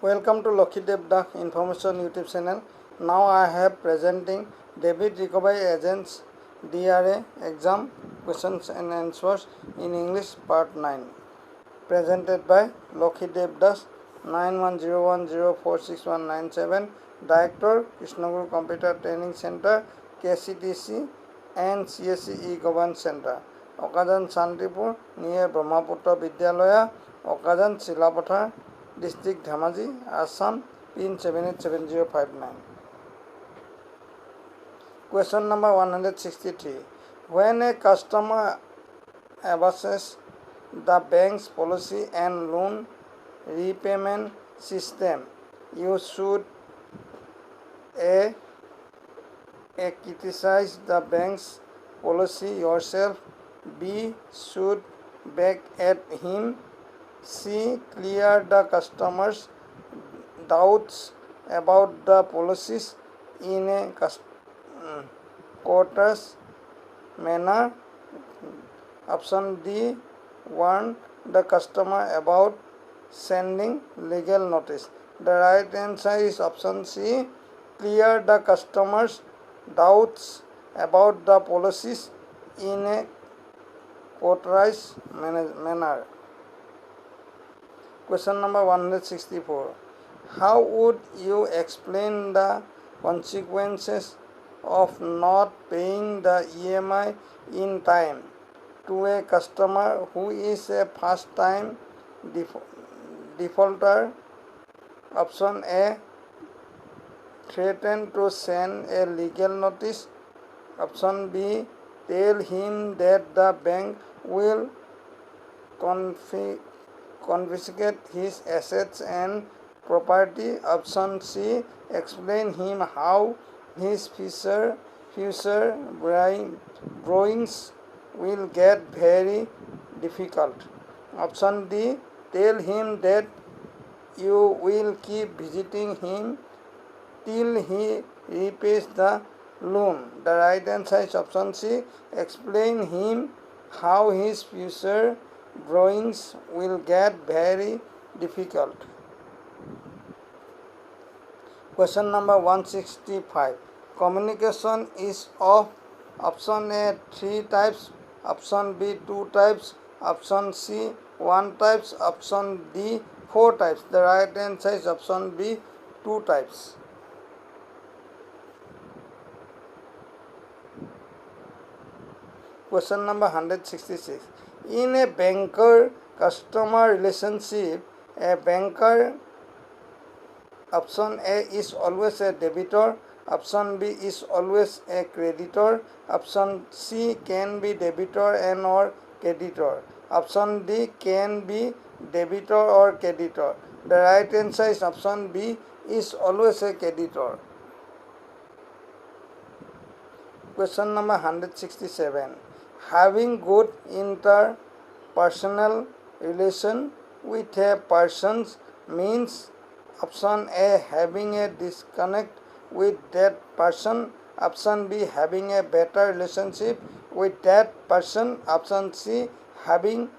Welcome to Lokhidev Dak Information YouTube channel. Now I have presenting Debit Recovery Agents DRA exam questions and answers in English part 9. Presented by Lokhidev Das 9101046197, Director Krishnaguru Computer Training Center, KCTC and CSE Governance Center, Okajan Santipur near Brahmaputra Vidyalaya, Okajan Silapatha, District Dhamaji, Assam, pin 787059. Question number 163. When a customer abuses the bank's policy and loan repayment system, you should A. Criticize the bank's policy yourself, B. Should back at him, C. Clear the customer's doubts about the policies in a courteous manner. Option D. Warn the customer about sending legal notice. The right answer is option C. Clear the customer's doubts about the policies in a courteous manner. Question number 164. How would you explain the consequences of not paying the EMI in time to a customer who is a first-time defaulter? Option A. Threaten to send a legal notice. Option B. Tell him that the bank will confiscate his assets and property. Option C. Explain him how his future borrowings will get very difficult. Option D. Tell him that you will keep visiting him till he repays the loan. The right answer is option C. Explain him how his future borrowings will get very difficult. Question number 165. Communication is of option A 3 types, option B 2 types, option C 1 types, option D 4 types. The right answer is option B 2 types. Question number 166. In a banker-customer relationship, a banker, option A is always a debitor, option B is always a creditor, option C can be debitor and or creditor, option D can be debitor or creditor. The right answer is option B is always a creditor. Question number 167. Having good interpersonal relation with a person means option A. Having a disconnect with that person, option B. Having a better relationship with that person, option C. Having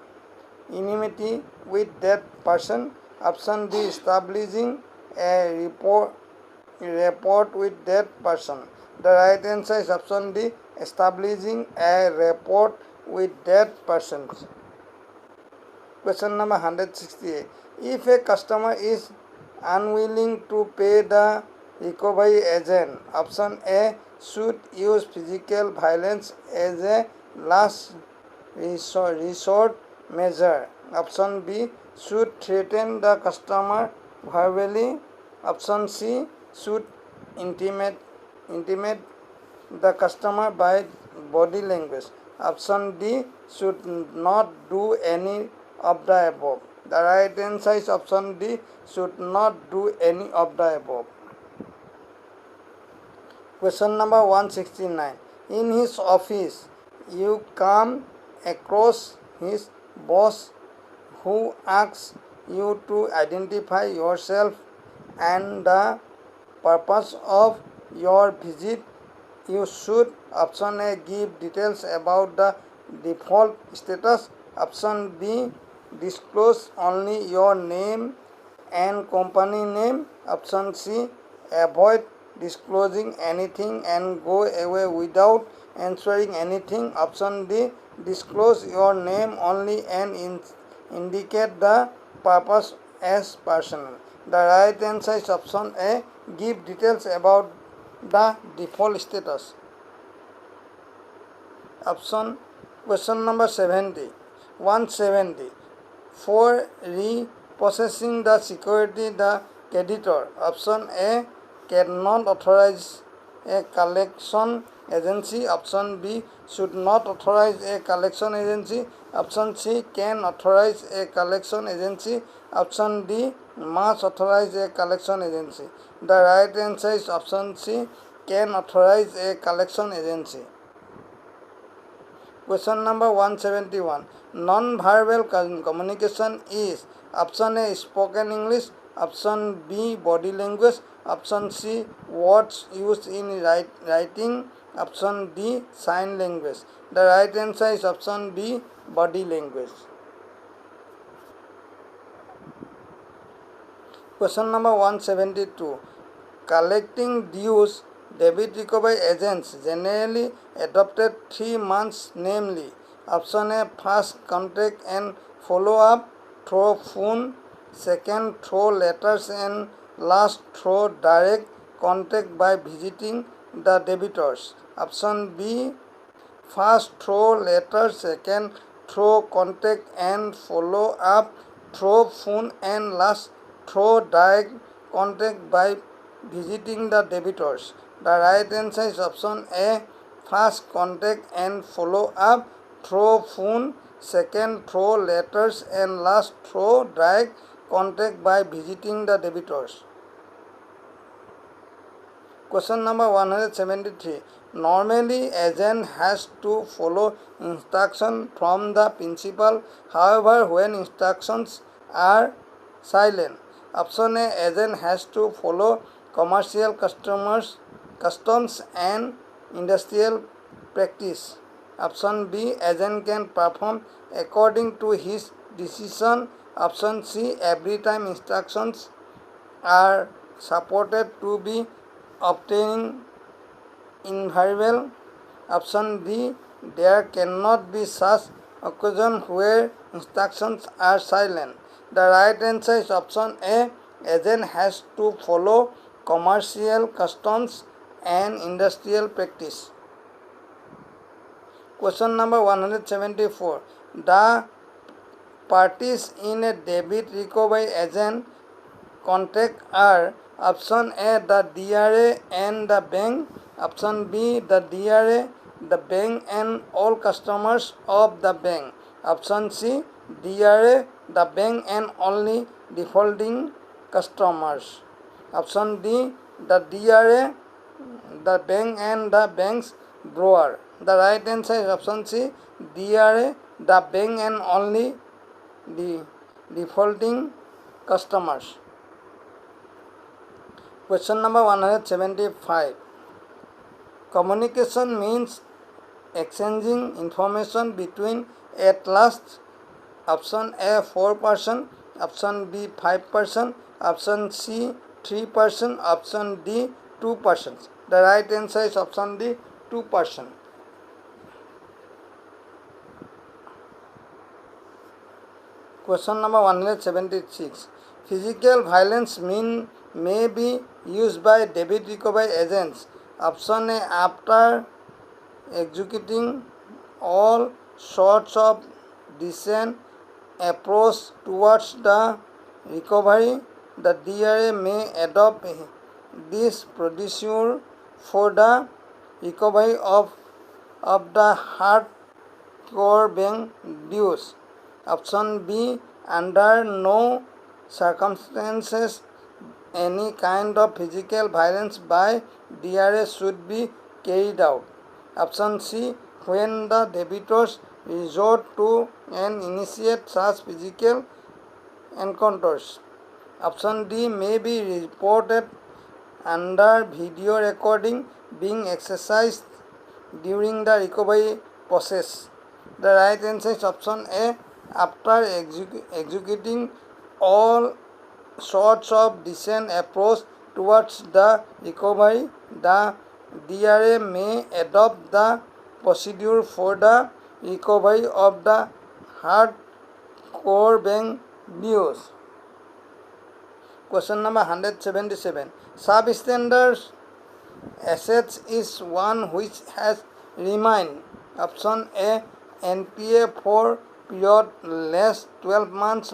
enmity with that person, option D. Establishing a rapport with that person. The right answer is option D. Establishing a rapport with that person. Question number 168. If a customer is unwilling to pay the recovery agent, option A should use physical violence as a last resort measure. Option B should threaten the customer verbally. Option C should intimate the customer by body language. Option D should not do any of the above. The right answer is option D should not do any of the above. Question number 169. In his office, you come across his boss who asks you to identify yourself and the purpose of your visit. You should option A give details about the default status, option B disclose only your name and company name. Option C, avoid disclosing anything and go away without answering anything. Option D, disclose your name only and indicate the purpose as personal. The right answer is option A, give details about the default status. Option question number 170. For repossessing the security, the creditor. Option A, cannot authorize a collection agency. Option B, should not authorize a collection agency. Option C, can authorize a collection agency. Option D, must authorize a collection agency. The right answer is option C, can authorize a collection agency. Question number 171. Non-verbal communication is option A, spoken English. Option B, body language. Option C, words used in writing. Option D, sign language. The right answer is option B, body language. Question number 172. Collecting dues, debit recovery agents generally adopted 3 months, namely option A, first contact and follow up through phone, second through letters, and last through direct contact by visiting the debtors. Option B, first through letters, second through contact and follow up through phone, and last through direct contact by visiting the debtors. The right answer is option A, first contact and follow up through phone, second through letters, and last through direct contact by visiting the debtors. Question number 173. Normally, agent has to follow instruction from the principal. However, when instructions are silent. Option A, agent has to follow commercial customs and industrial practice. Option B, agent can perform according to his decision. Option C, every time instructions are supported to be obtaining invariable. Option D, there cannot be such occasion where instructions are silent. The right answer is option A, agent has to follow commercial customs and industrial practice. Question number 174. The parties in a debit recovery agent contract are option A, the DRA and the bank. Option B, the DRA, the bank and all customers of the bank. Option C, DRA, the bank and only defaulting customers. Option D, the DRA, the bank and the bank's borrower. The right answer is option C, DRA, the bank and only the defaulting customers. Question number 175. Communication means exchanging information between at last. Option A, 4%. Option B, 5%. Option C, 3%. Option D, 2%. The right answer is option D, 2%. Question number 176. Physical violence may be used by debit recovery agents. Option A, after executing all sorts of decent approach towards the recovery. The DRA may adopt this procedure for the recovery of the hardcore bank dues. Option B, under no circumstances any kind of physical violence by DRA should be carried out. Option C, when the debtors resort to and initiate such physical encounters. Option D, may be reported under video recording being exercised during the recovery process. The right answer is option A, after executing all sorts of decent approach towards the recovery, the DRA may adopt the procedure for the recovery of the hard core bank dues. Question number 177. Substandard assets is one which has remained. Option A, NPA for period less 12 months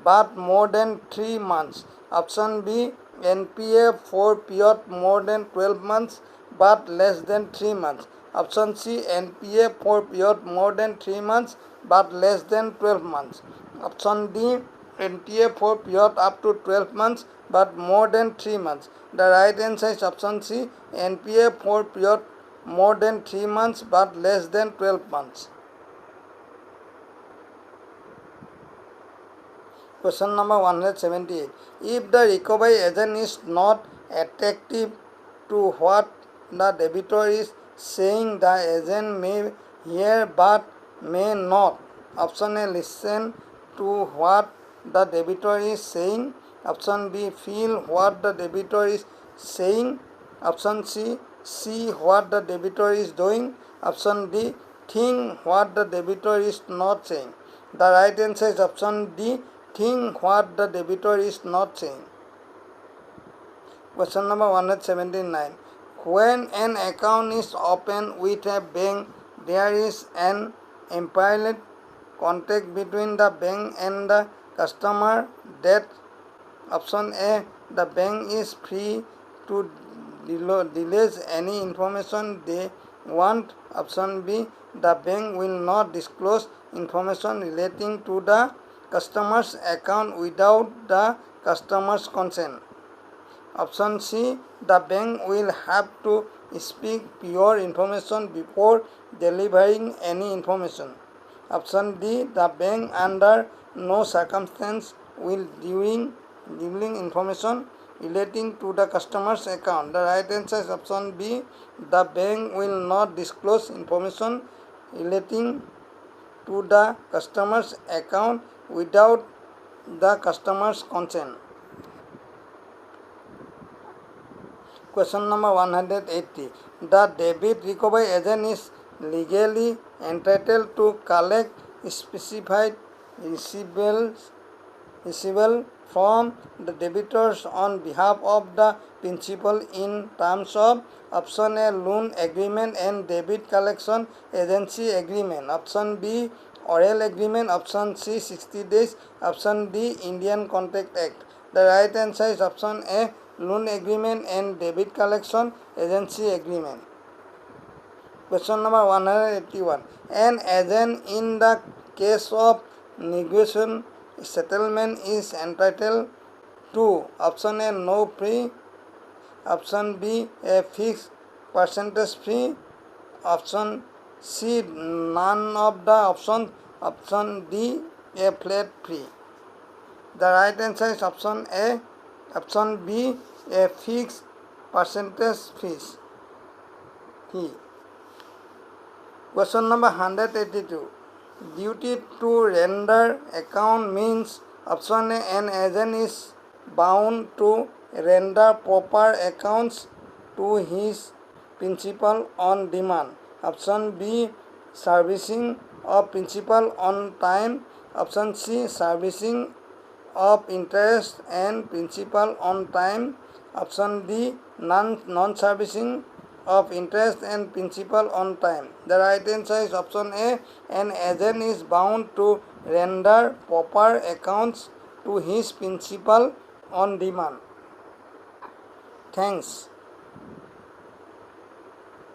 but more than 3 months. Option B, NPA for period more than 12 months but less than 3 months. Option C, NPA for period more than 3 months but less than 12 months. Option D, NPA for period up to 12 months but more than 3 months. The right answer is option C, NPA for period more than 3 months but less than 12 months. Question number 178. If the recovery agent is not attractive to what the debitor is saying, the agent may hear but may not. Option A, listen to what the debitor is saying. Option B, feel what the debitor is saying. Option C, see what the debitor is doing. Option D, think what the debitor is not saying. The right answer is option D, think what the debitor is not saying. Question number 179. When an account is opened with a bank, there is an implied contract between the bank and the customer that option A, the bank is free to delete any information they want. Option B, the bank will not disclose information relating to the customer's account without the customer's consent. Option C, the bank will have to speak pure information before delivering any information. Option D, the bank under no circumstance will divulge information relating to the customer's account. The right answer is option B, the bank will not disclose information relating to the customer's account without the customer's consent. Question number 180. The debit recovery agent is legally entitled to collect specified receivables from the debitors on behalf of the principal in terms of option A, loan agreement and debit collection agency agreement. Option B, oral agreement. Option C, 60 days. Option D, Indian Contract Act. The right answer is option A, loan agreement and debit collection agency agreement. Question number 181. An agent in the case of negotiation settlement is entitled to option A, no fee. Option B, a fixed percentage fee. Option C, none of the options. Option D, a flat fee. The right answer is option A. Option B, a fixed percentage fee. Question number 182. Duty to render account means option A, an agent is bound to render proper accounts to his principal on demand. Option B, servicing of principal on time. Option C, servicing of interest and principal on time. Option D, non-servicing of interest and principal on time. The right answer is option A, an agent is bound to render proper accounts to his principal on demand. Thanks.